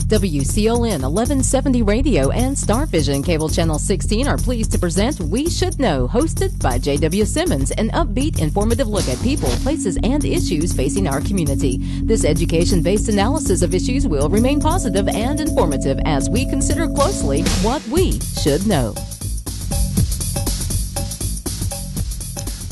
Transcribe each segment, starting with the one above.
WCLN 1170 Radio and Star Vision Cable Channel 16 are pleased to present We Should Know, hosted by J.W. Simmons, an upbeat, informative look at people, places, and issues facing our community. This education-based analysis of issues will remain positive and informative as we consider closely what we should know.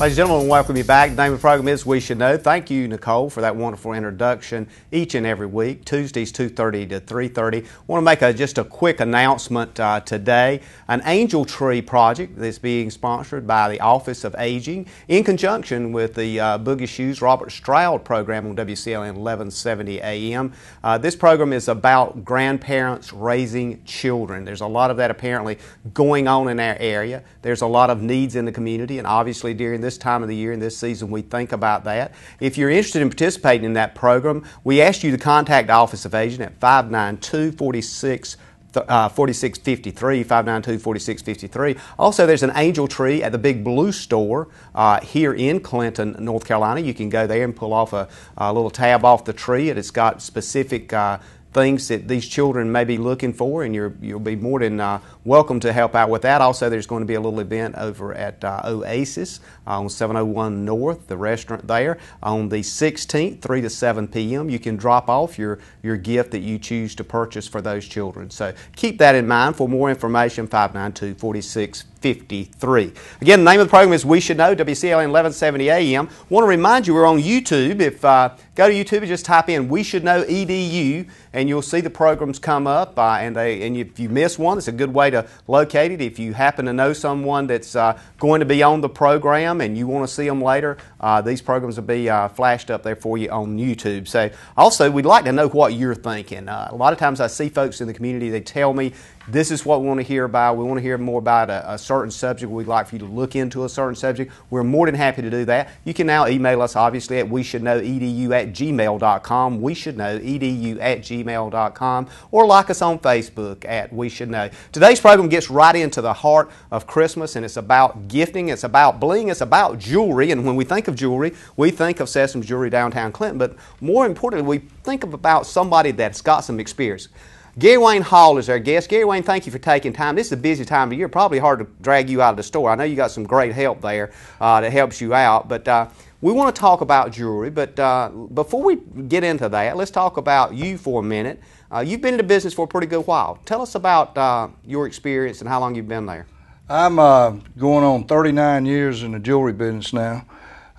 Ladies and gentlemen, welcome you back. The name of the program is We Should Know. Thank you, Nicole, for that wonderful introduction each and every week, Tuesdays 2:30 to 3:30. I want to make just a quick announcement today. An angel tree project that's being sponsored by the Office of Aging in conjunction with the Boogie Shoes Robert Stroud program on WCLN 1170 AM. This program is about grandparents raising children. There's a lot of that apparently going on in our area. There's a lot of needs in the community, and obviously during this time of the year and this season we think about that. If you're interested in participating in that program, we ask you to contact the Office of Aging at 592-4653, 592-4653. Also, there's an angel tree at the Big Blue store here in Clinton, North Carolina. You can go there and pull off a little tab off the tree, and it's got specific things that these children may be looking for, and you'll be more than welcome to help out with that. Also, there's going to be a little event over at Oasis on 701 North, the restaurant there, on the 16th, 3 to 7 p.m. You can drop off your gift that you choose to purchase for those children. So keep that in mind. For more information, 592-4653. Again, the name of the program is We Should Know, WCLN 1170 AM. Want to remind you we're on YouTube. If go to YouTube and just type in We Should Know EDU, and you'll see the programs come up. And if you miss one, it's a good way to locate it. If you happen to know someone that's going to be on the program and you want to see them later, these programs will be flashed up there for you on YouTube. So also, we'd like to know what you're thinking. A lot of times I see folks in the community, they tell me, this is what we want to hear about. We want to hear more about a certain subject. We'd like for you to look into a certain subject. We're more than happy to do that. You can now email us, obviously, at weshouldknowedu@gmail.com, weshouldknowedu@gmail.com, or like us on Facebook at We Should Know. Today's program gets right into the heart of Christmas, and it's about gifting, it's about bling, it's about jewelry. And when we think of jewelry, we think of Sessoms Jewelry downtown Clinton, but more importantly, we think about somebody that's got some experience. Gary Wayne Hall is our guest. Gary Wayne, thank you for taking time. This is a busy time of year. Probably hard to drag you out of the store. I know you got some great help there that helps you out. But we want to talk about jewelry. But before we get into that, let's talk about you for a minute. You've been in the business for a pretty good while. Tell us about your experience and how long you've been there. I'm going on 39 years in the jewelry business now.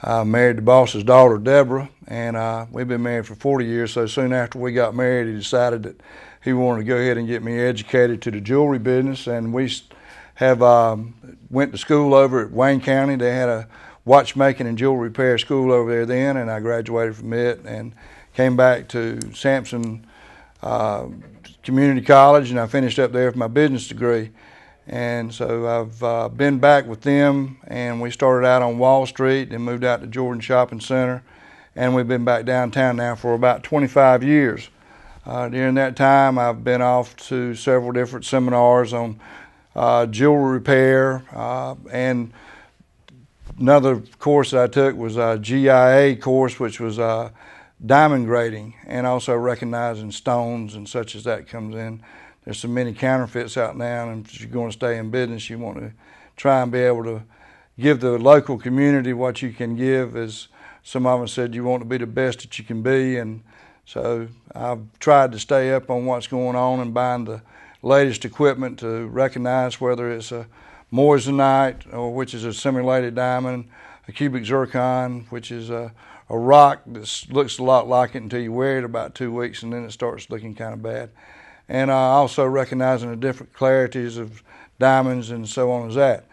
I married the boss's daughter, Deborah, and we've been married for 40 years. So soon after we got married, he decided that he wanted to go ahead and get me educated to the jewelry business, and we have went to school over at Wayne County. They had a watchmaking and jewelry repair school over there then, and I graduated from it and came back to Sampson Community College, and I finished up there with my business degree. And so I've been back with them, and we started out on Wall Street and moved out to Jordan Shopping Center, and we've been back downtown now for about 25 years. During that time, I've been off to several different seminars on jewelry repair, and another course that I took was a GIA course, which was diamond grading, and also recognizing stones and such as that comes in. There's so many counterfeits out now, and if you're going to stay in business, you want to try and be able to give the local community what you can give. As some of them said, you want to be the best that you can be, and so I've tried to stay up on what's going on and buying the latest equipment to recognize whether it's a moissanite, or which is a simulated diamond, a cubic zircon, which is a rock that looks a lot like it until you wear it about 2 weeks, and then it starts looking kind of bad. And also recognizing the different clarities of diamonds and so on as that.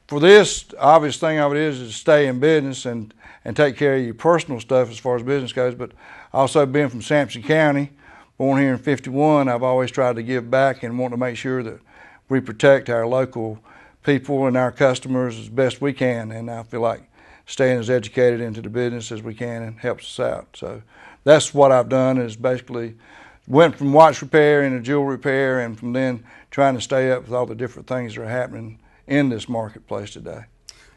For this, obvious thing of it is to stay in business and take care of your personal stuff as far as business goes, but also being from Sampson County, born here in 51, I've always tried to give back and want to make sure that we protect our local people and our customers as best we can, and I feel like staying as educated into the business as we can and helps us out. So that's what I've done, is basically went from watch repair into jewelry repair, and from then trying to stay up with all the different things that are happening in this marketplace today.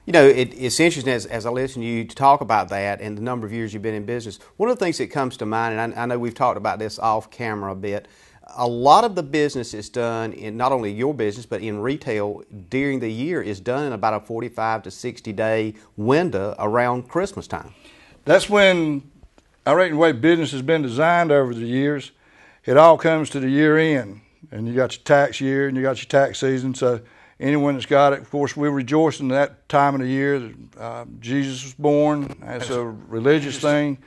You know, it's interesting as I listen to you to talk about that and the number of years you've been in business. One of the things that comes to mind, and I know we've talked about this off camera a bit, a lot of the business is done in not only your business but in retail during the year is done in about a 45 to 60 day window around Christmas time. That's when, I reckon, the way business has been designed over the years, it all comes to the year end. And you got your tax year and you got your tax season. So anyone that's got it, of course, we're rejoicing that time of the year that Jesus was born. It's a religious thing.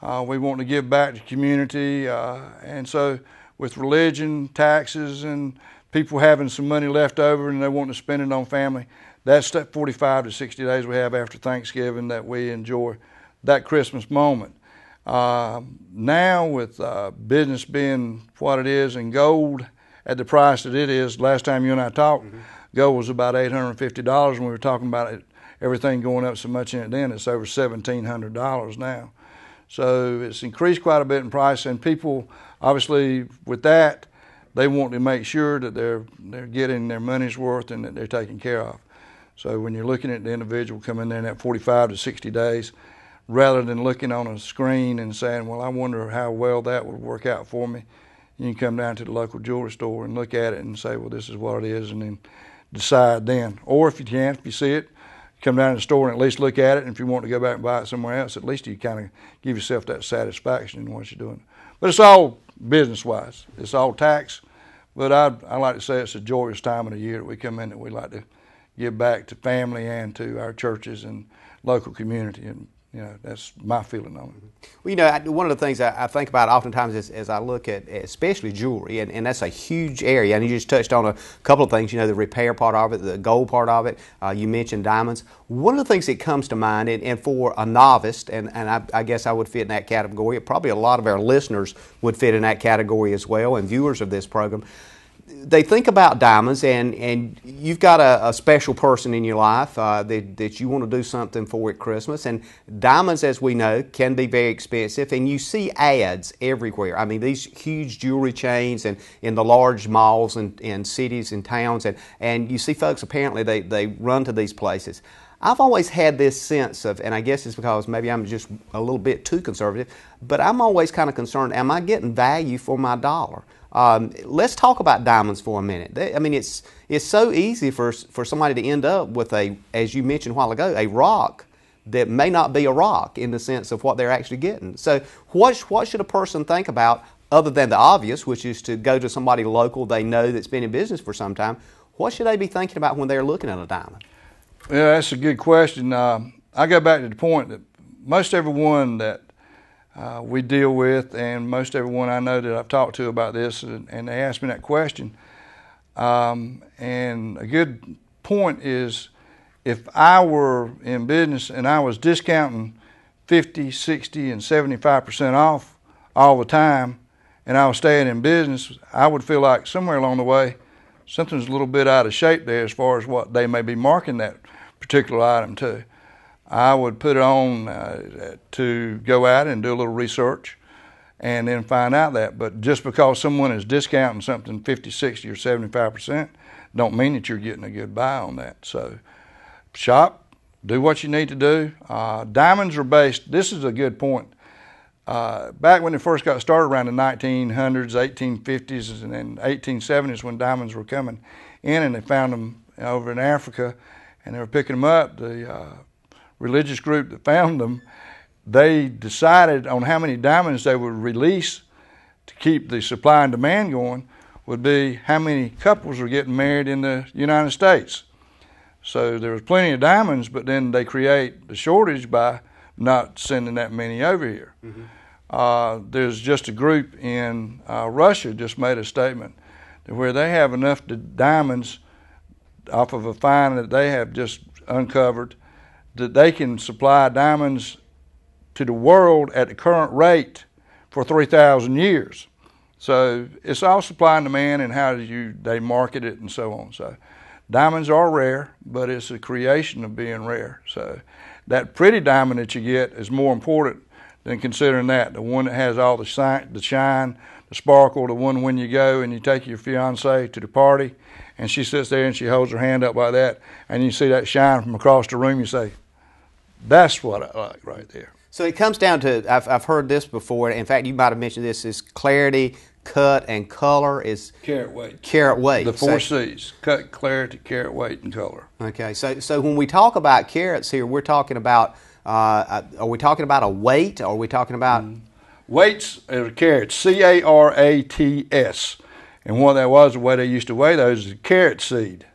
We want to give back to the community. And so with religion, taxes, and people having some money left over and they want to spend it on family, that's that 45 to 60 days we have after Thanksgiving that we enjoy that Christmas moment. Now with business being what it is and gold at the price that it is, last time you and I talked, gold was about $850 and we were talking about it, everything going up so much in it then, it's over $1,700 now. So it's increased quite a bit in price, and people, obviously, with that, they want to make sure that they're getting their money's worth and that they're taken care of. So when you're looking at the individual come in there in that 45 to 60 days, rather than looking on a screen and saying, well, I wonder how well that would work out for me, you can come down to the local jewelry store and look at it and say, well, this is what it is, and then decide then. Or if you can, if you see it, come down to the store and at least look at it, and if you want to go back and buy it somewhere else, at least you kind of give yourself that satisfaction in what you're doing. But it's all business-wise. It's all tax, but I like to say it's a joyous time of the year that we come in that we like to give back to family and to our churches and local community, and that's my feeling on it. Well, one of the things I think about oftentimes as I look at especially jewelry, and that's a huge area, and you just touched on a couple of things, the repair part of it, the gold part of it, you mentioned diamonds. One of the things that comes to mind, and for a novice, and I guess I would fit in that category, probably a lot of our listeners would fit in that category as well, and viewers of this program, they think about diamonds, and you've got a special person in your life that you want to do something for at Christmas. And diamonds, as we know, can be very expensive, and you see ads everywhere. I mean, these huge jewelry chains and in the large malls and cities and towns, and you see folks, apparently they run to these places. I've always had this sense of, and I guess it's because maybe I'm just a little bit too conservative, but I'm always kind of concerned, am I getting value for my dollar? Let's talk about diamonds for a minute. It's so easy for somebody to end up with as you mentioned a while ago, a rock that may not be a rock in the sense of what they're actually getting. So what should a person think about other than the obvious, which is to go to somebody local they know that's been in business for some time? What should they be thinking about when they're looking at a diamond? Yeah, that's a good question. I go back to the point that most everyone that we deal with, and most everyone I know that I've talked to about this, and they ask me that question. And a good point is, if I were in business and I was discounting 50, 60, and 75% off all the time, and I was staying in business, I would feel like somewhere along the way, something's a little bit out of shape there as far as what they may be marking that particular item to. I would put it on to go out and do a little research and then find out that. But just because someone is discounting something 50, 60, or 75% don't mean that you're getting a good buy on that. So shop, do what you need to do. Diamonds are based, this is a good point. Back when it first got started around the 1900s, 1850s, and then 1870s when diamonds were coming in, and they found them over in Africa and they were picking them up, the religious group that found them, they decided on how many diamonds they would release to keep the supply and demand going would be how many couples were getting married in the United States. So there was plenty of diamonds, but then they create the shortage by not sending that many over here. Mm-hmm. There's just a group in Russia just made a statement that where they have enough diamonds off of a find that they have just uncovered that they can supply diamonds to the world at the current rate for 3,000 years. So it's all supply and demand and how they market it and so on. So diamonds are rare, but it's a creation of being rare. So that pretty diamond that you get is more important than considering that. The one that has all the shine, the sparkle, the one when you go and you take your fiance to the party and she sits there and she holds her hand up like that and you see that shine from across the room, you say, that's what I like right there. So it comes down to, I've heard this before, in fact you might have mentioned this, is clarity, cut, and color is carat weight. Carat weight. The four C's: cut, clarity, carat weight, and color. Okay, so when we talk about carats here, we're talking about are we talking about a weight? Or are we talking about weights? Are carats, C-A-R-A-T-S, and what that was, the way they used to weigh those is a carat seed.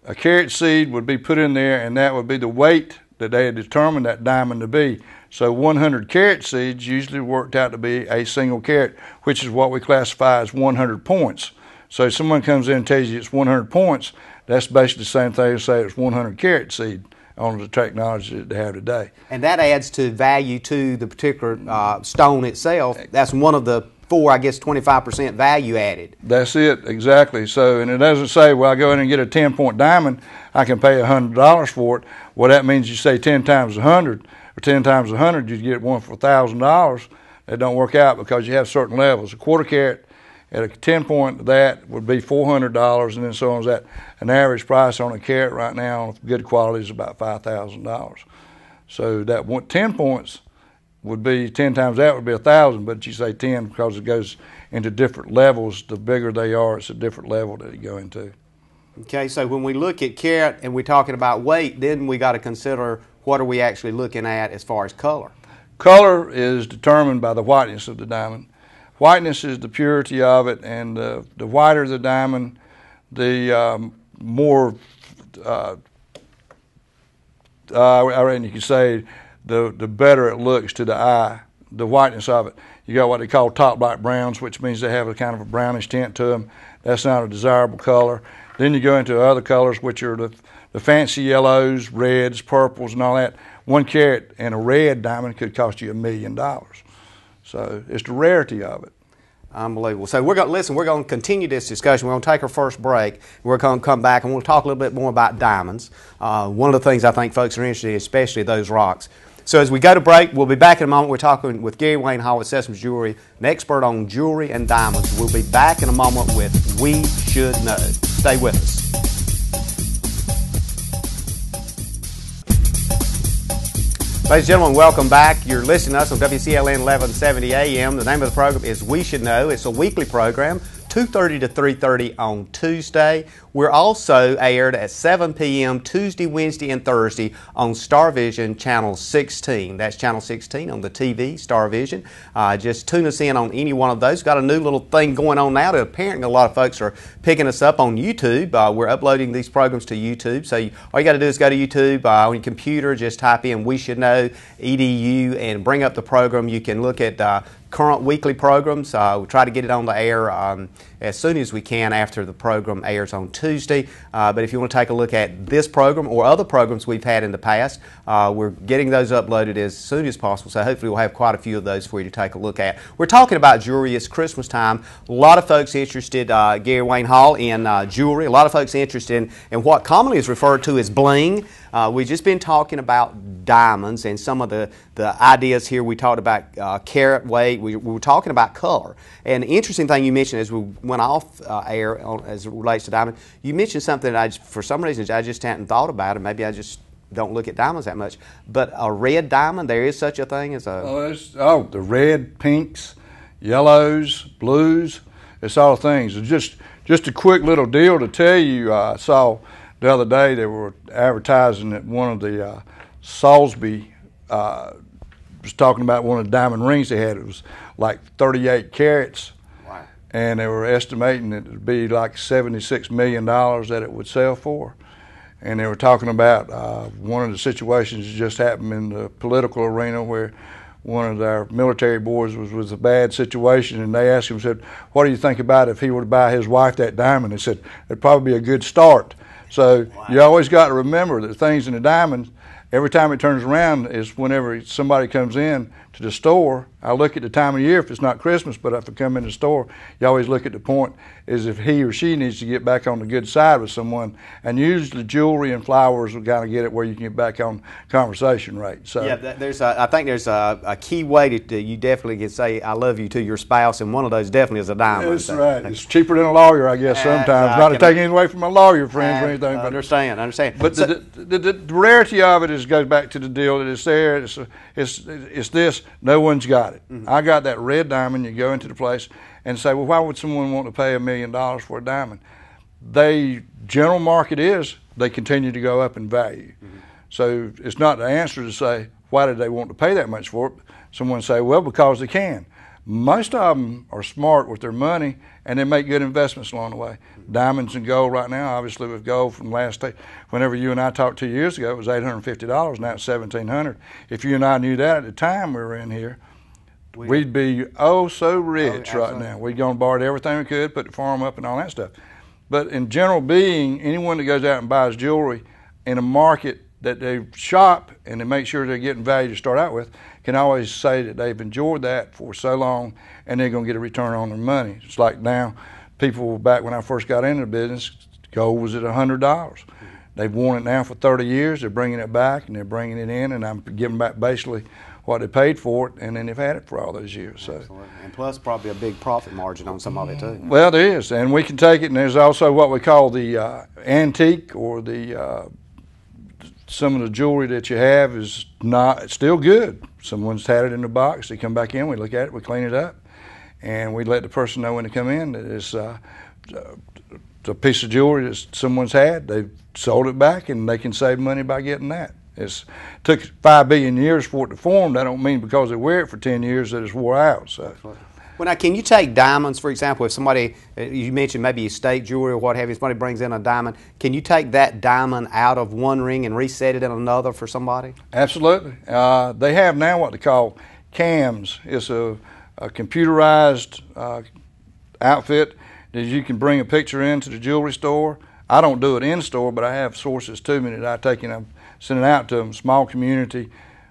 A carat seed would be put in there, and that would be the weight that they had determined that diamond to be. So 100 carat seeds usually worked out to be a single carat, which is what we classify as 100 points. So if someone comes in and tells you it's 100 points, that's basically the same thing as say it's 100 carat seed on the technology that they have today. And that adds to value to the particular stone itself. That's one of the four, I guess, 25% value added. That's it, exactly. So, and it doesn't say, well, I go in and get a 10-point diamond, I can pay $100 for it. Well, that means you say 10 times 100, or 10 times 100, you get one for $1,000. That don't work out because you have certain levels. A quarter carat at a 10-point, that would be $400, and then so on. That an average price on a carat right now on good quality is about $5,000. So that 10 points would be 10 times that would be 1,000, but you say 10 because it goes into different levels. The bigger they are, it's a different level that you go into. Okay, so when we look at carat and we're talking about weight, then we got to consider what are we actually looking at as far as color. Color is determined by the whiteness of the diamond. Whiteness is the purity of it, and the whiter the diamond, the more, I reckon you could say, the better it looks to the eye, the whiteness of it. You got what they call top black browns, which means they have a kind of a brownish tint to them. That's not a desirable color. Then you go into other colors, which are the fancy yellows, reds, purples, and all that. 1 carat and a red diamond could cost you $1 million. So it's the rarity of it. Unbelievable. So we're going to continue this discussion. We're going to take our first break. We're going to come back and we'll talk a little bit more about diamonds. One of the things I think folks are interested in, especially those rocks. So as we go to break, we'll be back in a moment. We're talking with Gary Wayne Hall at Sessoms Jewelry, an expert on jewelry and diamonds. We'll be back in a moment with We Should Know. Stay with us. Ladies and gentlemen, welcome back. You're listening to us on WCLN 1170 AM. The name of the program is We Should Know. It's a weekly program, 2:30 to 3:30 on Tuesday. We're also aired at 7 p.m. Tuesday, Wednesday, and Thursday on Star Vision Channel 16. That's Channel 16 on the TV, Star Vision. Just tune us in on any one of those. Got a new little thing going on now that apparently a lot of folks are picking us up on YouTube. We're uploading these programs to YouTube. So all you got to do is go to YouTube on your computer, just type in We Should Know, EDU, and bring up the program. You can look at current weekly programs. We try to get it on the air as soon as we can after the program airs on Tuesday. But if you want to take a look at this program or other programs we've had in the past, we're getting those uploaded as soon as possible. So hopefully we'll have quite a few of those for you to take a look at. We're talking about jewelry. It's Christmas time. A lot of folks interested, Gary Wayne Hall, in jewelry. A lot of folks interested in what commonly is referred to as bling. We've just been talking about diamonds and some of the ideas here. We talked about carat weight. We were talking about color. And the interesting thing you mentioned as we went off air as it relates to diamond, you mentioned something that for some reason I just hadn't thought about, and maybe I just don't look at diamonds that much. But a red diamond, there is such a thing as a... the red, pinks, yellows, blues, it's all things. It's just a quick little deal to tell you. I saw the other day they were advertising at one of the Salisbury, was talking about one of the diamond rings they had. It was like 38 carats. Wow. And they were estimating it would be like $76 million that it would sell for. And they were talking about one of the situations that just happened in the political arena where one of our military boys was a bad situation, and they asked him, said, what do you think about if he were to buy his wife that diamond? He said, it'd probably be a good start. So you always got to remember that things in the diamonds, every time it turns around is whenever somebody comes in to the store. I look at the time of year if it's not Christmas, but if I come in the store, you always look at the point is if he or she needs to get back on the good side with someone. And usually jewelry and flowers will kind of get it where you can get back on conversation rate. So yeah, I think there's a key way to you definitely can say I love you to your spouse, and one of those definitely is a diamond. That's right. It's cheaper than a lawyer, I guess, sometimes. Not to take anything away from my lawyer friends or anything. I understand. But the rarity of it goes back to the deal that it's there. It's this. No one's got it. Mm-hmm. I got that red diamond. You go into the place, and say, well, why would someone want to pay $1 million for a diamond? They general market is they continue to go up in value. So it's not the answer to say why did they want to pay that much for it. Someone say, well, because they can. Most of them are smart with their money, and they make good investments along the way. Diamonds and gold right now, obviously with gold from whenever you and I talked 2 years ago, it was $850, now it's $1,700. If you and I knew that at the time we were in here, we'd be oh so rich right now. We'd gone and borrowed everything we could, put the farm up and all that stuff. But in general being, anyone that goes out and buys jewelry in a market that they shop and they make sure they're getting value to start out with can always say that they've enjoyed that for so long and they're going to get a return on their money. It's like now, people back when I first got into the business, gold was at $100. They've worn it now for 30 years. They're bringing it back and they're bringing it in, and I'm giving back basically what they paid for it, and then they've had it for all those years. So. Absolutely. And plus probably a big profit margin on some of it too. Well, there is, and we can take it, and there's also what we call the antique, or the some of the jewelry that you have is not still good. Someone's had it in the box. They come back in, we look at it, we clean it up, and we let the person know when they come in that it's a piece of jewelry that someone's had. They've sold it back, and they can save money by getting that. It took 5 billion years for it to form. That don't mean because they wear it for 10 years that it's wore out. So. Well, now, can you take diamonds, for example, if somebody, you mentioned maybe estate jewelry or what have you, somebody brings in a diamond, can you take that diamond out of one ring and reset it in another for somebody? Absolutely. They have now what they call cams. It's a computerized outfit that you can bring a picture into the jewelry store. I don't do it in store, but I have sources to me that I take and I'm sending out to them, small community,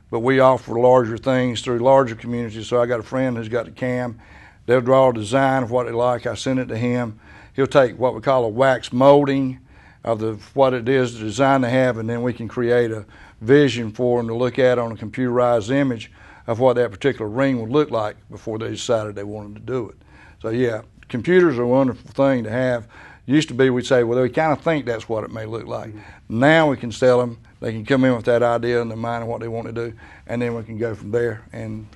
but we offer larger things through larger communities. So I got a friend who's got a cam. They'll draw a design of what they like. I send it to him. He'll take what we call a wax molding of what it is, the design they have, and then we can create a vision for them to look at on a computerized image of what that particular ring would look like before they decided they wanted to do it. So yeah, computers are a wonderful thing to have. Used to be we'd say, well, we kind of think that's what it may look like. Now we can sell them. They can come in with that idea in their mind of what they want to do, and then we can go from there and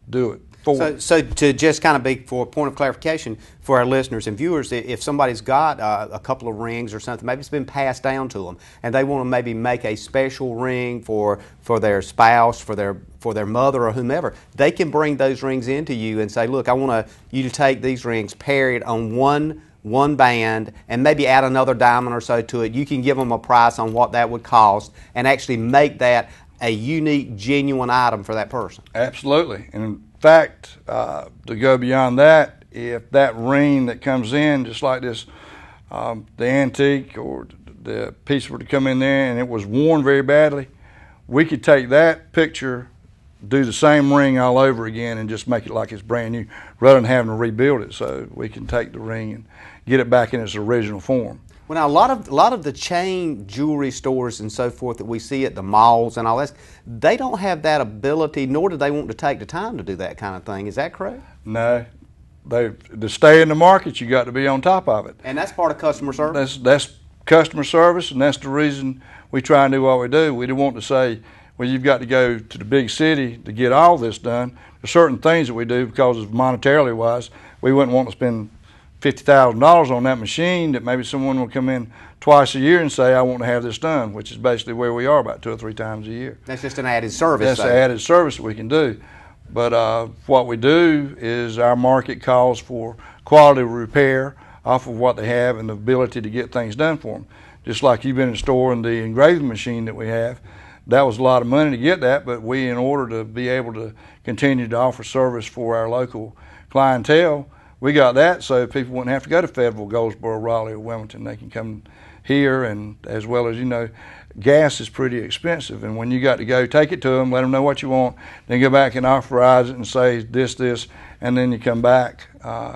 do it. So to just kind of be, for a point of clarification for our listeners and viewers, if somebody's got a couple of rings or something, maybe it's been passed down to them, and they want to maybe make a special ring for their spouse, for their mother or whomever, they can bring those rings into you and say, look, I want you to take these rings, pair it on one band, and maybe add another diamond or so to it. You can give them a price on what that would cost and actually make that a unique, genuine item for that person. Absolutely. And in fact, to go beyond that, if that ring that comes in, just like this, the antique or the piece were to come in there and it was worn very badly, we could take that picture, do the same ring all over again, and just make it like it's brand new, rather than having to rebuild it. So we can take the ring and get it back in its original form. Well, now a lot of the chain jewelry stores and so forth that we see at the malls and all that, they don't have that ability, nor do they want to take the time to do that kind of thing. Is that correct? No. To stay in the market, you got to be on top of it. And that's part of customer service? That's customer service, and that's the reason we try and do what we do. We don't want to say, well, you've got to go to the big city to get all this done. There's certain things that we do because of monetarily wise, we wouldn't want to spend $50,000 on that machine that maybe someone will come in twice a year and say, I want to have this done, which is basically where we are about 2 or 3 times a year. That's just an added service. That's an added service that we can do. But what we do is our market calls for quality repair off of what they have and the ability to get things done for them. Just like you've been in the store and the engraving machine that we have, that was a lot of money to get that, but we, in order to be able to continue to offer service for our local clientele, we got that so people wouldn't have to go to Fayetteville, Goldsboro, Raleigh, or Wilmington. They can come here, and as well as, you know, gas is pretty expensive, and when you got to go take it to them, let them know what you want, then go back and authorize it and say this, and then you come back.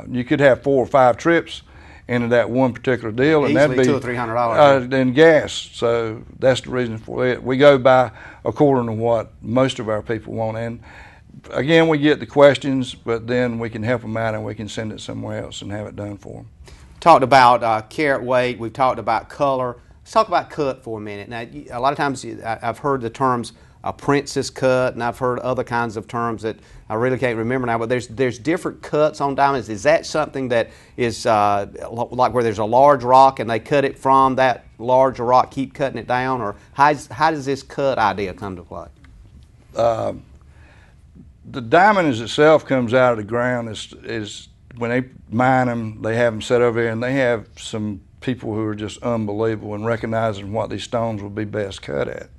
You could have 4 or 5 trips into that one particular deal, and that'd be $200 or $300 in gas. So that's the reason for it. We go by according to what most of our people want, and again, we get the questions, but then we can help them out and we can send it somewhere else and have it done for them. Talked about carat weight. We've talked about color. Let's talk about cut for a minute. Now, a lot of times I've heard the terms a princess cut, and I've heard other kinds of terms that I really can't remember now, but there's different cuts on diamonds. Is that something that is like where there's a large rock and they cut it from that large rock, keep cutting it down, or how does this cut idea come to play? The diamond as itself comes out of the ground is when they mine them, they have them set over here, and they have some people who are just unbelievable in recognizing what these stones would be best cut at.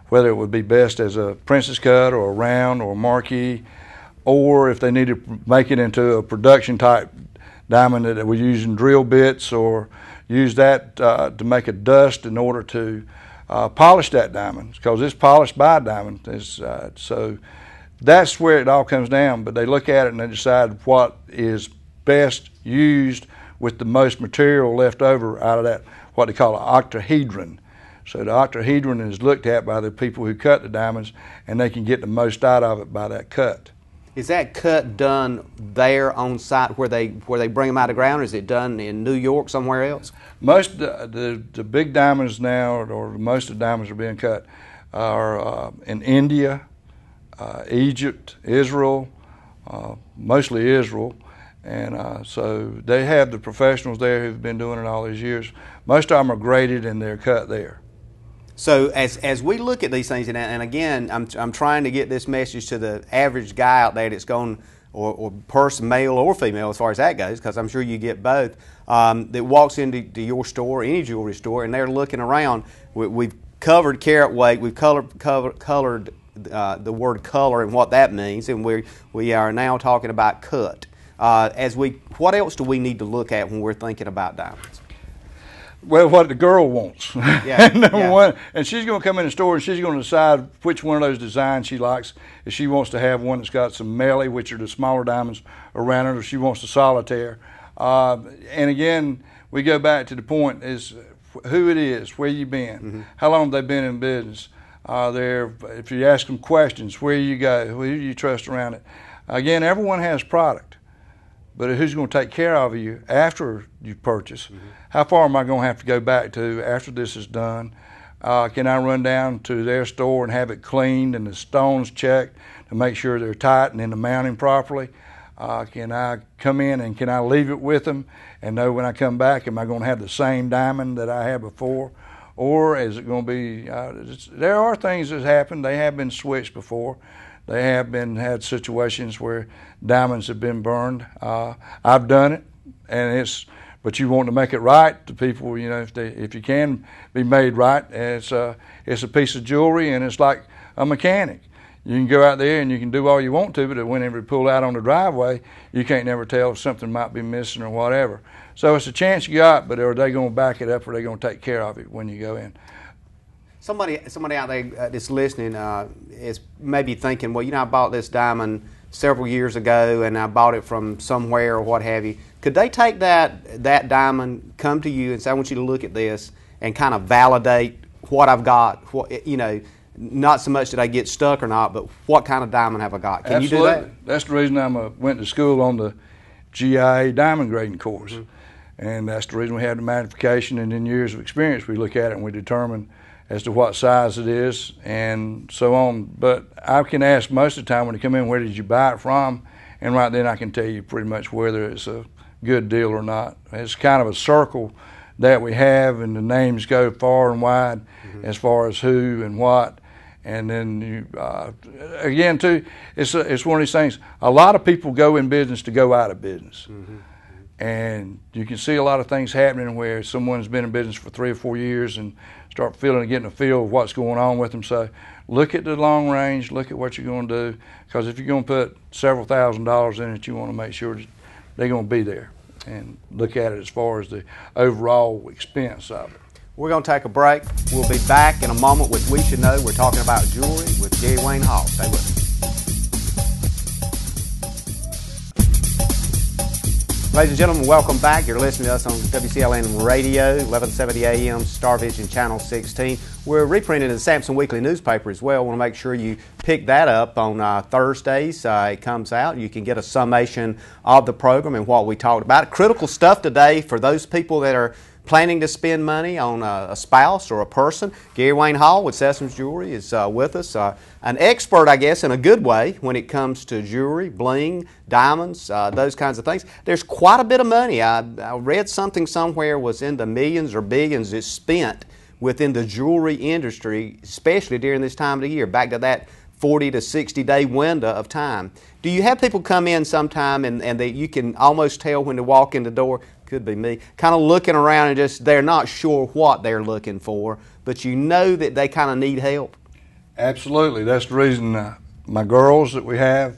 Whether it would be best as a princess cut or a round or a marquee, or if they need to make it into a production type diamond that we're using drill bits, or use that to make a dust in order to polish that diamond, because it's polished by a diamond. So that's where it all comes down. But they look at it and they decide what is best used with the most material left over out of that, what they call an octahedron. So the octahedron is looked at by the people who cut the diamonds, and they can get the most out of it by that cut. Is that cut done there on site where they bring them out of the ground, or is it done in New York, somewhere else? Most the big diamonds now, or most of the diamonds are being cut, are in India, Egypt, Israel, mostly Israel. And so they have the professionals there who've been doing it all these years. Most of them are graded and they're cut there. So as we look at these things, and again, I'm trying to get this message to the average guy out there that's going, or person, male or female, as far as that goes, because I'm sure you get both, that walks into your store, any jewelry store, and they're looking around. We've covered carat weight, we've colored the word color and what that means, and we are now talking about cut. What else do we need to look at when we're thinking about diamonds? Well, what the girl wants. Yeah, Number one, and she's going to come in the store and she's going to decide which one of those designs she likes. If she wants to have one that's got some melee, which are the smaller diamonds around it, or she wants the solitaire. And again, we go back to the point is who it is, where you been, how long have they been in business. If you ask them questions, where you go, who do you trust around it. Again, everyone has product. But who's going to take care of you after you purchase? How far am I going to have to go back to after this is done? Can I run down to their store and have it cleaned and the stones checked to make sure they're tight and in the mounting properly? Can I come in and can I leave it with them and know when I come back, am I going to have the same diamond that I had before? Or is it going to be, there are things that happen. They have been switched before. They have had situations where diamonds have been burned. I've done it, but you want to make it right. The people, you know, if you can be made right, it's a piece of jewelry, and it's like a mechanic. You can go out there and you can do all you want to, but whenever you pull out on the driveway, you can't never tell if something might be missing or whatever. So it's a chance you got, but are they going to back it up, or are they going to take care of it when you go in? Somebody out there that's listening is maybe thinking, well, you know, I bought this diamond several years ago and I bought it from somewhere or what have you. Could they take that diamond, come to you and say, I want you to look at this and kind of validate what I've got, not so much that I get stuck or not, but what kind of diamond have I got? Can Absolutely. You do that? That's the reason I went to school on the GIA diamond grading course. And that's the reason we have the magnification, and in years of experience we look at it and we determine as to what size it is and so on. But I can ask most of the time when they come in, where did you buy it from? And right then I can tell you pretty much whether it's a good deal or not. It's kind of a circle that we have, and the names go far and wide as far as who and what. And then again too, it's one of these things. A lot of people go in business to go out of business. And you can see a lot of things happening where someone's been in business for 3 or 4 years and start getting a feel of what's going on with them. So look at the long range, look at what you're going to do, because if you're going to put several $1,000s in it, you want to make sure that they're going to be there, and look at it as far as the overall expense of it. We're going to take a break. We'll be back in a moment with We Should Know. We're talking about jewelry with Jerry Wayne Hall. Stay with us. Ladies and gentlemen, welcome back. You're listening to us on WCLN Radio, 1170 AM, Star Vision Channel 16. We're reprinting the Sessoms Weekly newspaper as well. I want to make sure you pick that up on Thursdays. It comes out. You can get a summation of the program and what we talked about. Critical stuff today for those people that are planning to spend money on a spouse or a person, Gary Wayne Hall with Sessoms Jewelry is with us. An expert, I guess, in a good way when it comes to jewelry, bling, diamonds, those kinds of things. There's quite a bit of money. I read something somewhere was in the millions or billions is spent within the jewelry industry, especially during this time of the year, back to that 40 to 60 day window of time. Do you have people come in sometime and that you can almost tell when they walk in the door, could be me, kind of looking around and just they're not sure what they're looking for, but you know that they kind of need help? Absolutely. That's the reason my girls that we have,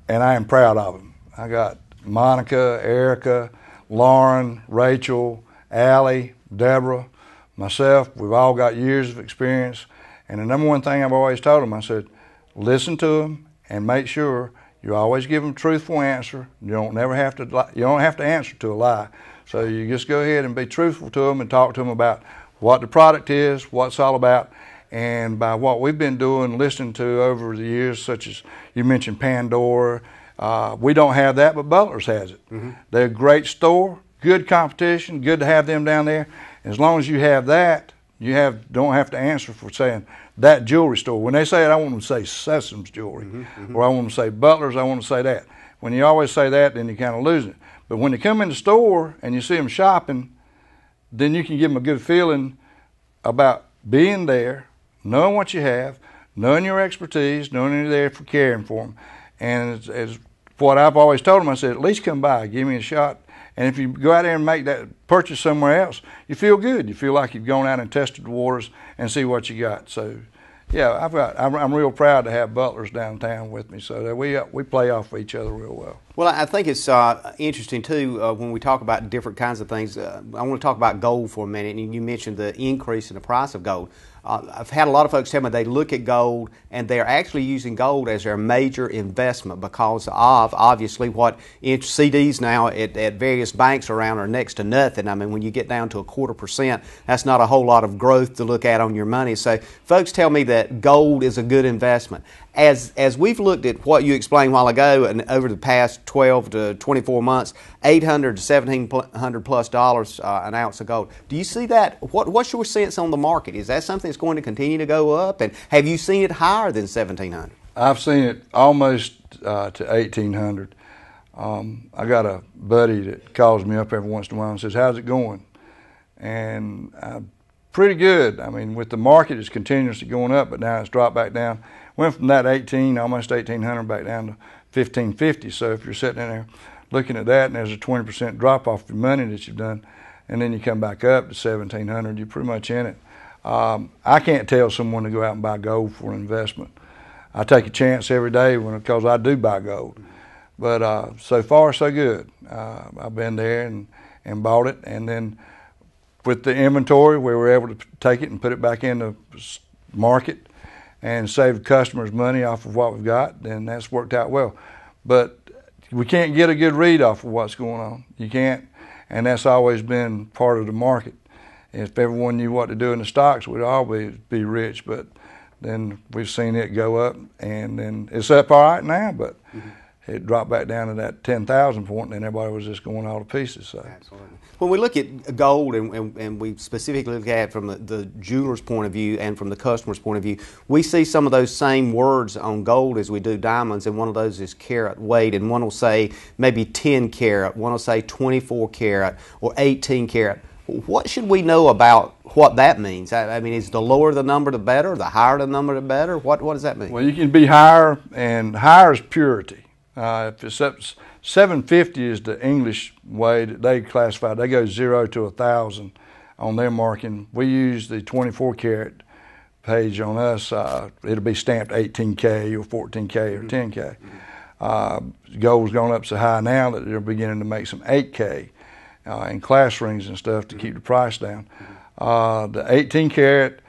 and I am proud of them. I got Monica, Erica, Lauren, Rachel, Allie, Deborah, myself. We've all got years of experience. And the number one thing I've always told them, I said, listen to them and make sure you always give them a truthful answer. You don't have to answer to a lie. So you just go ahead and be truthful to them and talk to them about what the product is, what it's all about. And by what we've been doing, listening to over the years, such as you mentioned Pandora, we don't have that, but Butler's has it. Mm-hmm. They're a great store, good competition, good to have them down there. As long as you have that, you don't have to answer for saying that jewelry store. When they say it, I want them to say Sessoms Jewelry, or I want them to say Butler's, I want to say that. When you always say that, then you kind of lose it. But when they come in the store and you see them shopping, then you can give them a good feeling about being there, knowing what you have, knowing your expertise, knowing you're there for caring for them. And as what I've always told them, I said, at least come by, give me a shot. And if you go out there and make that purchase somewhere else, you feel good. You feel like you've gone out and tested the waters and see what you got. So, yeah, I'm real proud to have Butler's downtown with me. So that we play off of each other real well. Well, I think it's interesting, too, when we talk about different kinds of things. I want to talk about gold for a minute. And you mentioned the increase in the price of gold. I've had a lot of folks tell me they look at gold and they're actually using gold as their major investment because of, obviously, what CDs now at various banks around are next to nothing. I mean, when you get down to 0.25%, that's not a whole lot of growth to look at on your money. So folks tell me that gold is a good investment. As we've looked at what you explained a while ago, and over the past 12 to 24 months, $800 to $1,700 plus an ounce of gold. Do you see that? What's your sense on the market? Is that something that's going to continue to go up? And have you seen it higher than $1,700? I've seen it almost to $1,800. I got a buddy that calls me up every once in a while and says, "How's it going?" And pretty good. I mean, with the market, it's continuously going up, but now it's dropped back down. Went from that almost 1,800 back down to 1,550. So if you're sitting in there looking at that and there's a 20% drop off your money that you've done, and then you come back up to 1,700, you're pretty much in it. I can't tell someone to go out and buy gold for an investment. I take a chance every day because I do buy gold. But so far, so good. I've been there and bought it, and then with the inventory, we were able to take it and put it back in the market and save customers money off of what we've got, then that's worked out well. But we can't get a good read off of what's going on. You can't, and that's always been part of the market. If everyone knew what to do in the stocks, we'd all be rich, but then we've seen it go up, and then it's up all right now, but it dropped back down to that 10,000 point, and then everybody was just going all to pieces. So. Absolutely. When we look at gold, and we specifically look at it from the jeweler's point of view and from the customer's point of view, we see some of those same words on gold as we do diamonds, and one of those is carat weight, and one will say maybe 10 carat, one will say 24 carat, or 18 carat. What should we know about what that means? I mean, is the lower the number, the better? The higher the number, the better? What does that mean? Well, you can be higher, and higher is purity. If it's up, 750 is the English way that they classify it. They go 0 to 1,000 on their marking. We use the 24 karat page on us. It'll be stamped 18K or 14K or 10K. Gold's gone up so high now that they're beginning to make some 8K and class rings and stuff to keep the price down. The 18 karat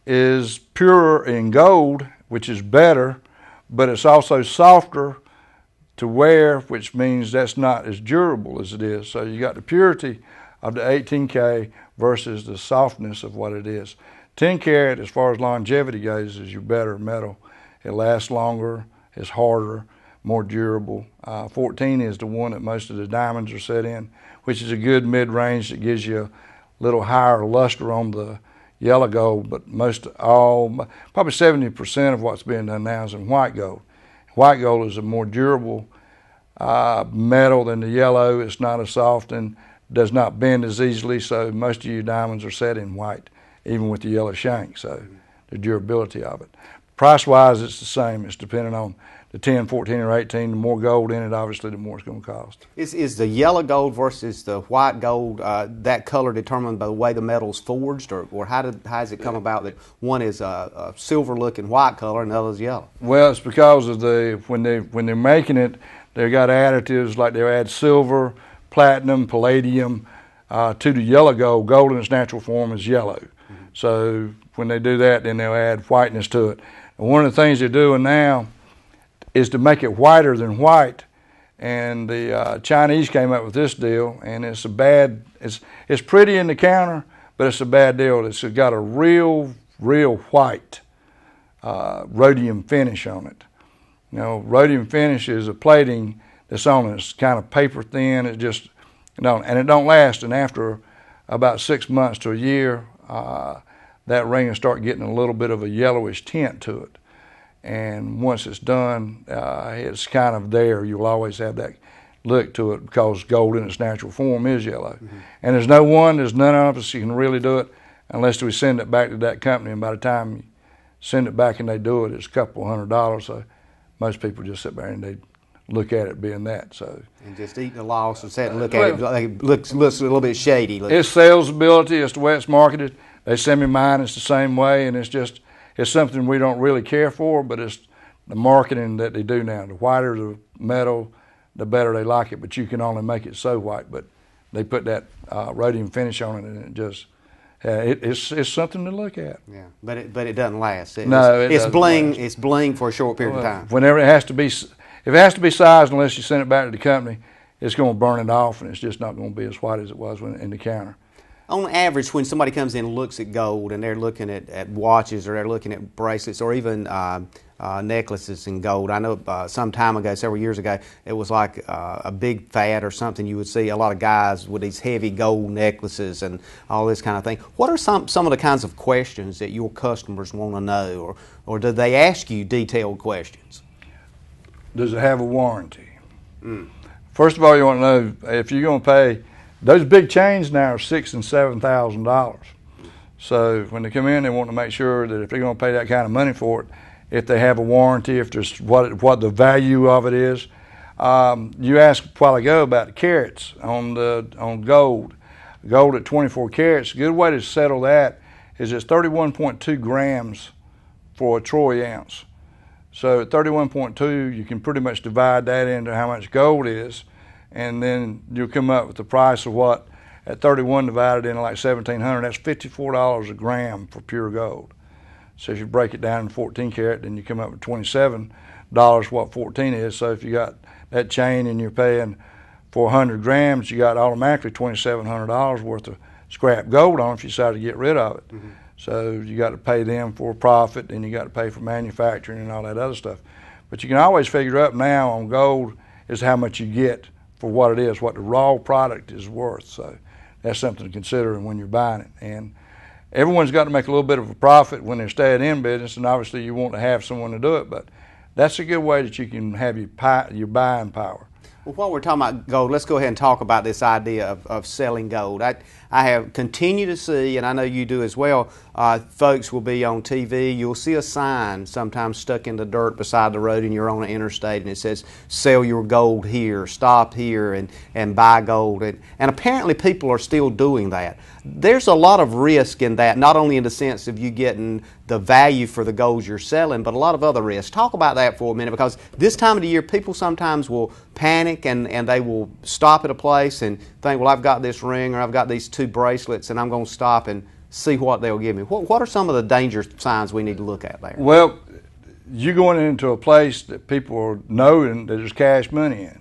is purer in gold, which is better, but it's also softer to wear, which means that's not as durable as it is. So you got the purity of the 18K versus the softness of what it is. 10 karat, as far as longevity goes, is your better metal. It lasts longer, it's harder, more durable. 14 is the one that most of the diamonds are set in, which is a good mid-range that gives you little higher luster on the yellow gold, but probably 70% of what's being done now is in white gold. White gold is a more durable metal than the yellow. It's not as soft and does not bend as easily, so most of your diamonds are set in white, even with the yellow shank, so the durability of it. Price-wise, it's the same. It's depending on the 10, 14, or 18. The more gold in it, obviously, the more it's going to cost. Is the yellow gold versus the white gold, that color determined by the way the metal's forged, or how does it come about that one is a silver-looking white color and the other is yellow? Well, it's because of when they're making it, they've got additives like they add silver, platinum, palladium to the yellow gold. Gold in its natural form is yellow. So when they do that, then they'll add whiteness to it. And one of the things they're doing now is to make it whiter than white, and the Chinese came up with this deal, and it's pretty in the counter, but it's a bad deal. It's got a real white rhodium finish on it. You know, rhodium finish is a plating that's on it. It's kind of paper thin. It just and it don't last. And after about 6 months to a year, that ring will start getting a little bit of a yellowish tint to it. And once it's done, it's kind of there. You'll always have that look to it because gold in its natural form is yellow. And there's none of us who can really do it unless we send it back to that company. And by the time you send it back and they do it, it's a couple $100. So most people just sit there and they look at it being that. So and just eating a loss and sit and look at it. Like it looks a little bit shady. It's sales ability. It's the way it's marketed. They send me mine. It's the same way, and it's something we don't really care for, but it's the marketing that they do now. The whiter the metal, the better they like it, but you can only make it so white. But they put that rhodium finish on it, and it just it's something to look at. Yeah, but it doesn't last. It's bling. It's bling for a short period of time. Whenever if it has to be sized, unless you send it back to the company, it's going to burn it off, and it's just not going to be as white as it was in the counter. On average, when somebody comes in and looks at gold and they're looking at watches or they're looking at bracelets or even necklaces in gold, I know some time ago, several years ago, it was like a big fad or something. You would see a lot of guys with these heavy gold necklaces and all this kind of thing. What are some of the kinds of questions that your customers want to know, or do they ask you detailed questions? Does it have a warranty? First of all, you want to know if you're going to pay. Those big chains now are $6,000 and $7,000. So when they come in, they want to make sure that if they're going to pay that kind of money for it, if they have a warranty, if there's what the value of it is. You asked a while ago about the carats on gold. Gold at 24 carats. A good way to settle that is it's 31.2 grams for a troy ounce. So at 31.2, you can pretty much divide that into how much gold is, and then you'll come up with the price of what at 31 divided into like 1,700. That's $54 a gram for pure gold. So if you break it down in 14 karat, then you come up with $27 what 14 is. So if you got that chain and you're paying for 100 grams, you got automatically $2,700 worth of scrap gold on if you decide to get rid of it. So you got to pay them for a profit, and you got to pay for manufacturing and all that other stuff. But you can always figure up now on gold is how much you get for what it is, what the raw product is worth. So that's something to consider when you're buying it. And everyone's got to make a little bit of a profit when they're staying in business, and obviously you want to have someone to do it, but that's a good way that you can have your buying power. Well, while we're talking about gold, let's go ahead and talk about this idea of selling gold. I have continued to see, and I know you do as well, folks will be on TV. You'll see a sign sometimes stuck in the dirt beside the road and you're on an interstate, and it says, sell your gold here, stop here and buy gold. And apparently people are still doing that. There's a lot of risk in that, not only in the sense of you getting the value for the gold you're selling, but a lot of other risks. Talk about that for a minute, because this time of the year people sometimes will panic and they will stop at a place and think, well, I've got this ring or I've got these 2 bracelets and I'm going to stop and see what they'll give me. What are some of the danger signs we need to look at there? Well, you're going into a place that people are knowing that there's cash money in,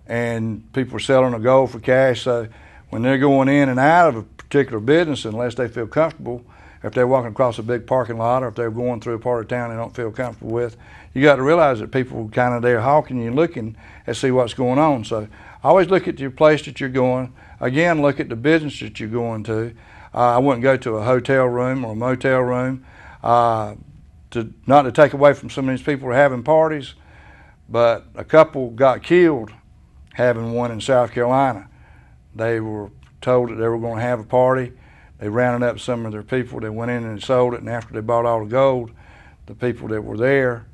and people are selling the gold for cash. So when they're going in and out of a particular business, unless they feel comfortable, if they're walking across a big parking lot or if they're going through a part of town they don't feel comfortable with, you got to realize that people are kind of there hawking you, looking and see what's going on. So always look at your place that you're going. again, look at the business that you're going to. I wouldn't go to a hotel room or a motel room. Not to take away from some of these people who are having parties, but a couple got killed having one in South Carolina. They were told that they were going to have a party. They rounded up some of their people. They went in and sold it, and after they bought all the gold, the people that were there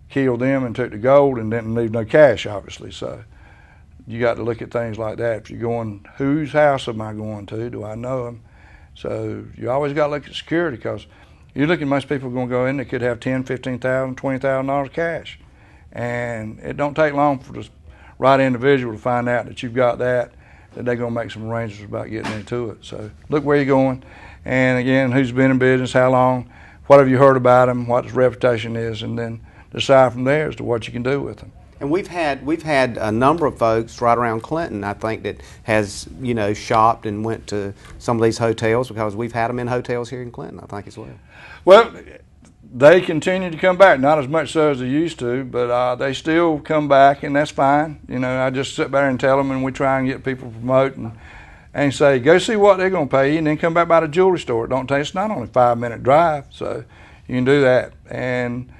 killed them and took the gold and didn't leave no cash, obviously. So you got to look at things like that. If you're going, whose house am I going to? Do I know them? So you always got to look at security, because you're looking, most people are going to go in, they could have $10,000, $15,000, $20,000 cash. And it don't take long for the right individual to find out that you've got that they're going to make some arrangements about getting into it. So look where you're going. And again, who's been in business, how long, what have you heard about them, what his reputation is, and then decide from there as to what you can do with them. And we've had a number of folks right around Clinton, I think, that has, you know, shopped and went to some of these hotels, because we've had them in hotels here in Clinton, I think, as well. Well, they continue to come back, not as much so as they used to, but they still come back, and that's fine. You know, I just sit there and tell them, and we try and get people to promote and say, go see what they're going to pay you, and then come back by the jewelry store. It don't take, it's not only a 5-minute drive, so you can do that. And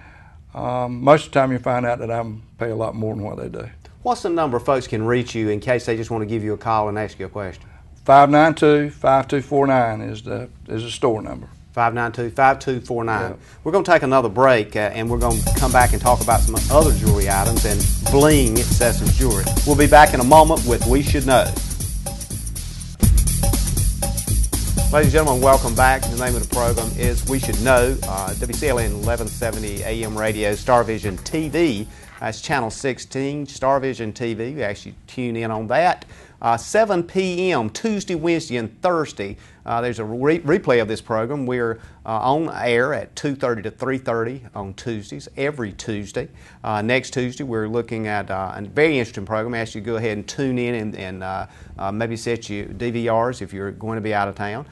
most of the time you find out that I pay a lot more than what they do. What's the number of folks can reach you in case they just want to give you a call and ask you a question? 592-5249 is the store number. 592-5249. Yeah. We're going to take another break, and we're going to come back and talk about some other jewelry items and bling at Sessoms Jewelry. We'll be back in a moment with We Should Know. Ladies and gentlemen, welcome back. The name of the program is We Should Know. WCLN 1170 AM radio, Star Vision TV. That's channel 16, Star Vision TV. You actually tune in on that. 7 p.m. Tuesday, Wednesday, and Thursday. There's a replay of this program. We're on air at 2:30 to 3:30 on Tuesdays, every Tuesday. Next Tuesday, we're looking at a very interesting program. I ask you to go ahead and tune in and maybe set your DVRs if you're going to be out of town.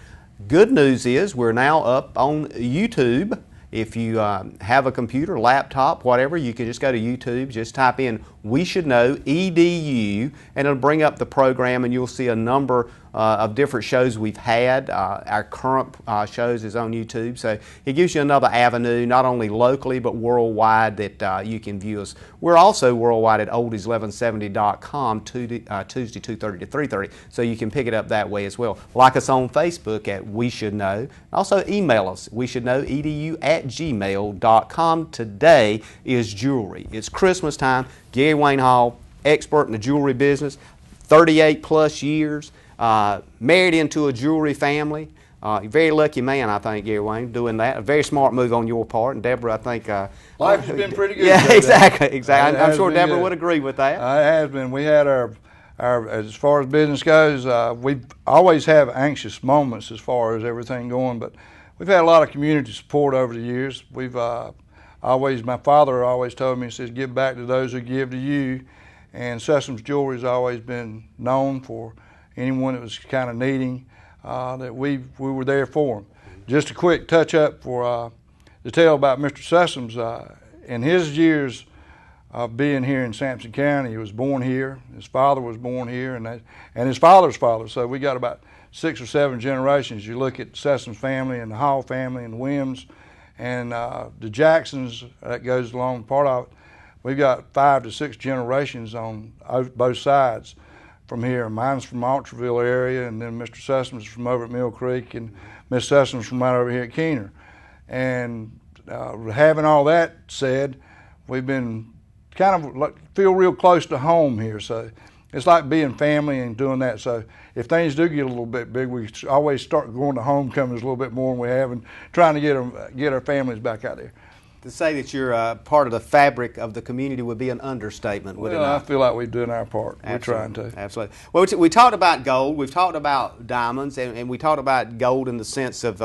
Good news is we're now up on YouTube. If you have a computer, laptop, whatever, you can just go to YouTube, just type in We Should Know, EDU, and it'll bring up the program, and you'll see a number of different shows we've had. Our current shows is on YouTube, so it gives you another avenue, not only locally but worldwide, that you can view us. We're also worldwide at oldies1170.com, Tuesday 2:30 to 3:30, so you can pick it up that way as well. Like us on Facebook at We Should Know. Also email us, weshouldknowedu@gmail.com. Today is jewelry. It's Christmas time. Gary Wayne Hall, expert in the jewelry business, 38 plus years, married into a jewelry family. Very lucky man, I think, Gary Wayne, doing that. A very smart move on your part. And Deborah, I think... life has been pretty good. Yeah, exactly. I'm sure Deborah would agree with that. It has been. We had our as far as business goes, we always have anxious moments as far as everything going, but we've had a lot of community support over the years. We've my father always told me, he says, give back to those who give to you. And Sessoms Jewelry has always been known for anyone that was kind of needing, that we were there for them. Just a quick touch up to tell about Mr. Sessoms. In his years of being here in Sampson County, he was born here. His father was born here, and his father's father. So we got about 6 or 7 generations. You look at Sessoms family and the Hall family and the Wims and the Jacksons, that goes along part of it. We've got 5 to 6 generations on both sides from here. Mine's from Altreville area, and then Mr. Sessoms is from over at Mill Creek, and Miss Sessoms from right over here at Keener. And having all that said, we've been kind of feel real close to home here. So it's like being family and doing that. So if things do get a little bit big, we always start going to homecomings a little bit more than we have, and trying to get our families back out there. To say that you're part of the fabric of the community would be an understatement, would it not? I feel like we're doing our part. Absolutely. We're trying to. Absolutely. Well, we talked about gold. We've talked about diamonds, and we talked about gold in the sense of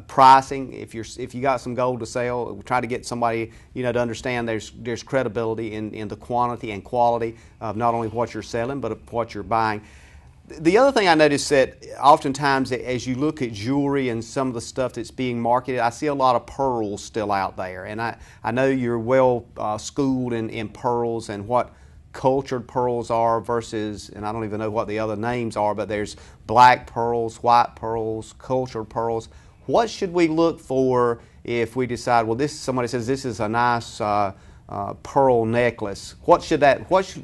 pricing. If you got some gold to sell, we try to get somebody to understand there's credibility in the quantity and quality of not only what you're selling but of what you're buying. The other thing I noticed that oftentimes as you look at jewelry and some of the stuff that's being marketed, I see a lot of pearls still out there. And I know you're well schooled in pearls and what cultured pearls are versus, and I don't even know what the other names are, but there's black pearls, white pearls, cultured pearls. What should we look for if we decide, well, somebody says this is a nice pearl necklace? What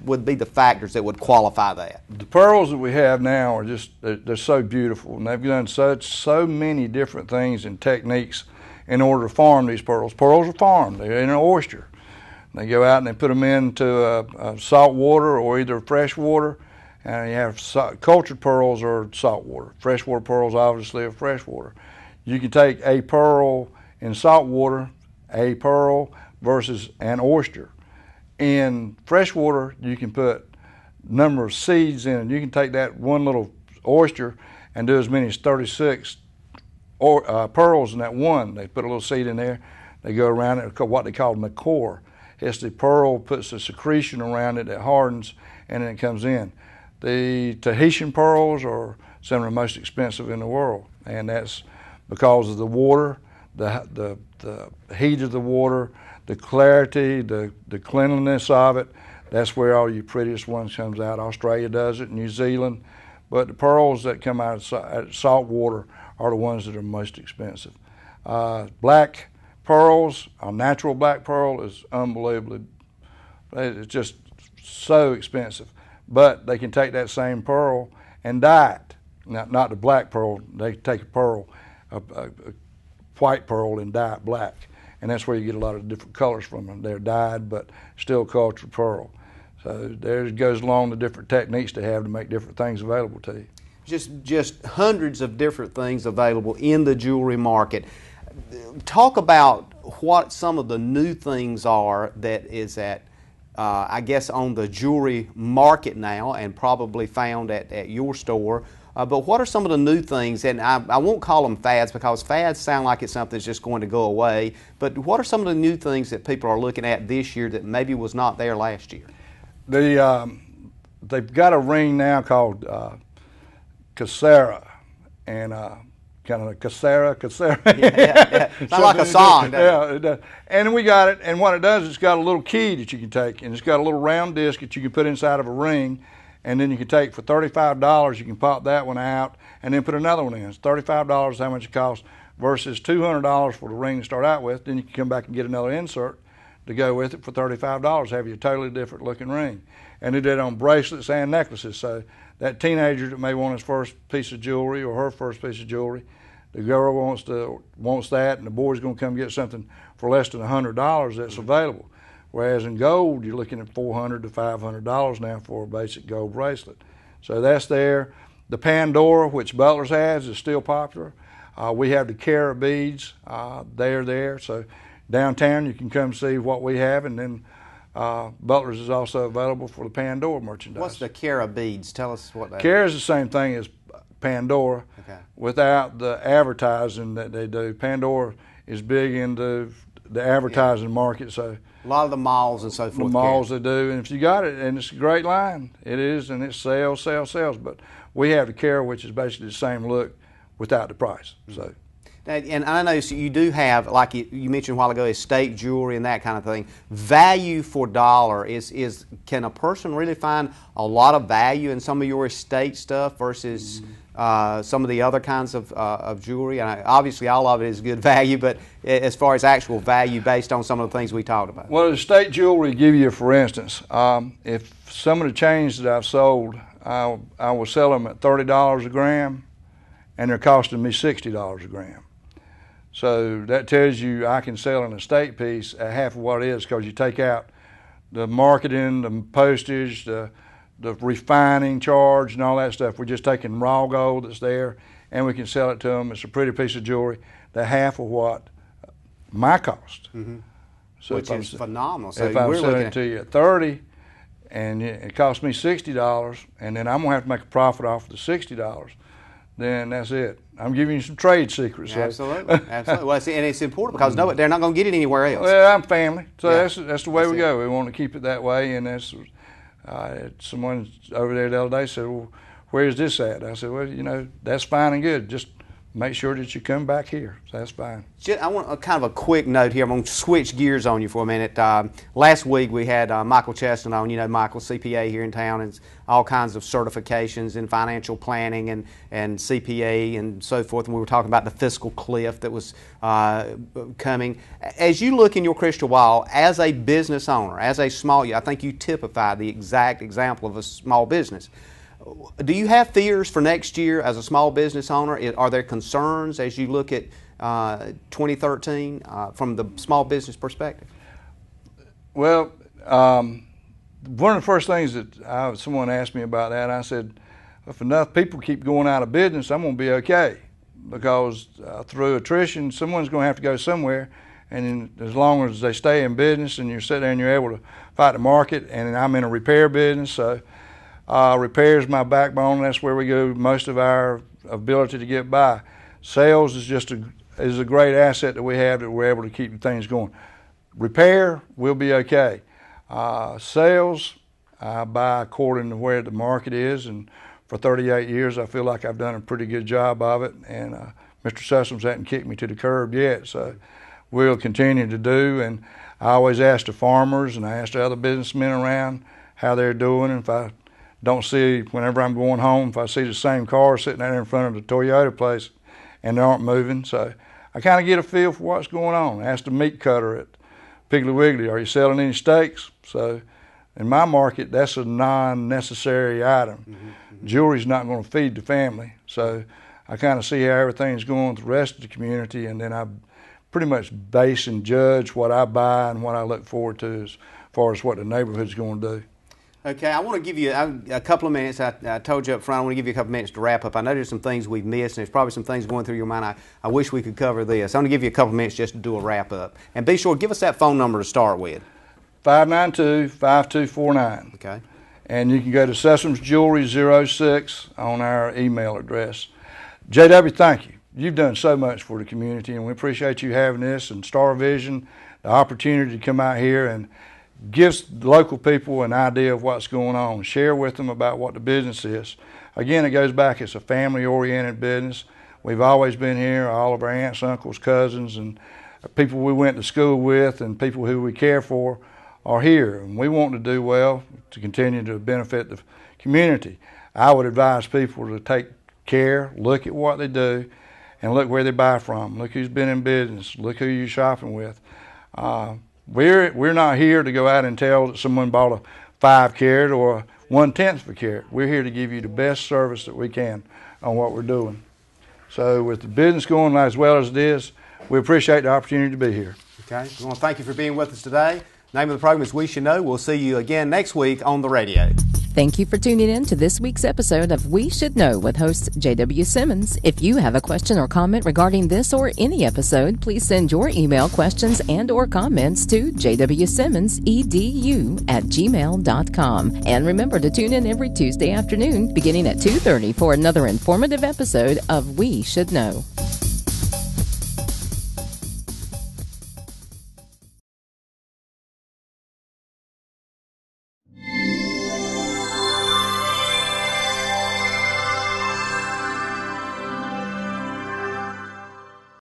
would be the factors that would qualify that? The pearls that we have now are just, they're so beautiful, and they've done so many different things and techniques in order to farm these pearls. Pearls are farmed. They're in an oyster. They go out and they put them into salt water or either fresh water, and you have cultured pearls or salt water. Freshwater pearls obviously are fresh water. You can take a pearl in salt water, a pearl versus an oyster. In fresh water, you can put number of seeds in it. You can take that one little oyster and do as many as 36 pearls in that one. They put a little seed in there. They go around it, what they call the core. It's the pearl puts a secretion around it that hardens, and then it comes in. The Tahitian pearls are some of the most expensive in the world, and that's because of the water, the heat of the water, the clarity, the cleanliness of it. That's where all your prettiest ones comes out. Australia does it, New Zealand, but the pearls that come out of salt water are the ones that are most expensive. Black pearls, a natural black pearl is unbelievably, it's just so expensive. But they can take that same pearl and dye it. Now, not the black pearl, they take a pearl, a white pearl, and dye it black. And that's where you get a lot of different colors from them. They're dyed, but still cultured pearl. So there goes along the different techniques they have to make different things available to you. Just hundreds of different things available in the jewelry market. Talk about what some of the new things are that is at, I guess, on the jewelry market now and probably found at your store. But what are some of the new things? And I won't call them fads because fads sound like it's something that's just going to go away. But what are some of the new things that people are looking at this year that maybe was not there last year? They've got a ring now called Casera, and kind of Casera. Yeah. It's not like a song. Yeah, it does. And we got it, and what it does is it's got a little key that you can take, and it's got a little round disc that you can put inside of a ring, and then you can take for $35, you can pop that one out, and then put another one in. It's $35 is how much it costs, versus $200 for the ring to start out with. Then you can come back and get another insert to go with it for $35, have you a totally different looking ring. And they did it on bracelets and necklaces, so that teenager that may want his first piece of jewelry or her first piece of jewelry, the girl wants that, and the boy's going to come get something for less than $100 that's available. Whereas in gold, you're looking at $400 to $500 now for a basic gold bracelet. So that's there. The Pandora, which Butler's has, is still popular. We have the Cara beads. They're there. So downtown, you can come see what we have, and then Butler's is also available for the Pandora merchandise. What's the Cara beads? Tell us what that is. Cara is the same thing as Pandora, okay, without the advertising that they do. Pandora is big into the advertising market, so a lot of the malls and so forth. The malls they do, and if you got it, and it's a great line, it is, and it sells. But we have the Cara, which is basically the same look without the price. So. And I know you do have, like you mentioned a while ago, estate jewelry and that kind of thing. Value for dollar can a person really find a lot of value in some of your estate stuff versus some of the other kinds of jewelry? And obviously, all of it is good value, but as far as actual value based on some of the things we talked about. Well, estate jewelry give you, for instance, if some of the chains that I've sold, I will sell them at $30 a gram, and they're costing me $60 a gram. So that tells you I can sell an estate piece at half of what it is, because you take out the marketing, the postage, the refining charge and all that stuff. We're just taking raw gold that's there, and we can sell it to them. It's a pretty piece of jewelry, the half of what my cost. Mm-hmm. So which is phenomenal. So if I'm selling it to you at $30 and it costs me $60, and then I'm going to have to make a profit off of the $60, then that's it. I'm giving you some trade secrets. Absolutely, absolutely. Well, and it's important because they're not going to get it anywhere else. Well, I'm family, so that's the way we go. We want to keep it that way, and that's someone over there the other day said, "Well, where's this at?" I said, "Well, that's fine and good. Just make sure that you come back here. So that's fine. I want a kind of a quick note here. I'm going to switch gears on you for a minute. Last week we had Michael Cheston on. You know, Michael, CPA here in town, and all kinds of certifications in financial planning and CPA and so forth. And we were talking about the fiscal cliff that was coming. As you look in your crystal ball, as a business owner, as a small, I think you typify the exact example of a small business. Do you have fears for next year as a small business owner? Are there concerns as you look at 2013 from the small business perspective? Well, one of the first things that someone asked me about that, I said, if enough people keep going out of business, I'm going to be okay, because through attrition, someone's going to have to go somewhere, and as long as they stay in business and you're sitting there and you're able to fight the market, and I'm in a repair business, so repair is my backbone. That's where we go most of our ability to get by. Sales is just is a great asset that we have, that we're able to keep things going. Repair, we'll be okay. Sales, I buy according to where the market is, and for 38 years I feel like I've done a pretty good job of it, and Mr. Sessoms hasn't kicked me to the curb yet, so we'll continue to do. And I always ask the farmers and I ask the other businessmen around how they're doing, and if I don't see, whenever I'm going home, if I see the same car sitting there in front of the Toyota place and they aren't moving, so I kind of get a feel for what's going on. Ask the meat cutter at Piggly Wiggly, are you selling any steaks? So in my market, that's a non-necessary item. Mm-hmm. Jewelry's not going to feed the family, so I kind of see how everything's going with the rest of the community, and then I pretty much base and judge what I buy and what I look forward to as far as what the neighborhood's going to do. Okay, I want to give you a couple of minutes. I told you up front, I want to give you a couple of minutes to wrap up. I know there's some things we've missed, and there's probably some things going through your mind. I wish we could cover this. I'm going to give you a couple of minutes just to do a wrap up. And be sure, give us that phone number to start with. 592-5249. Okay. And you can go to Sessoms Jewelry 06 on our email address. JW, thank you. You've done so much for the community, and we appreciate you having this, and Star Vision, the opportunity to come out here and gives local people an idea of what's going on. Share with them about what the business is. Again, it goes back, it's a family-oriented business. We've always been here, all of our aunts, uncles, cousins, and people we went to school with and people who we care for are here. And we want to do well to continue to benefit the community. I would advise people to take care, look at what they do, and look where they buy from. Look who's been in business. Look who you're shopping with. We're not here to go out and tell that someone bought a 5 carat or a 1/10 of a carat. We're here to give you the best service that we can on what we're doing. So with the business going as well as it is, we appreciate the opportunity to be here. Okay. We want to thank you for being with us today. Name of the program is We Should Know. We'll see you again next week on the radio. Thank you for tuning in to this week's episode of We Should Know with host J.W. Simmons. If you have a question or comment regarding this or any episode, please send your email questions and or comments to jwsimmonsedu@gmail.com. And remember to tune in every Tuesday afternoon beginning at 2:30 for another informative episode of We Should Know.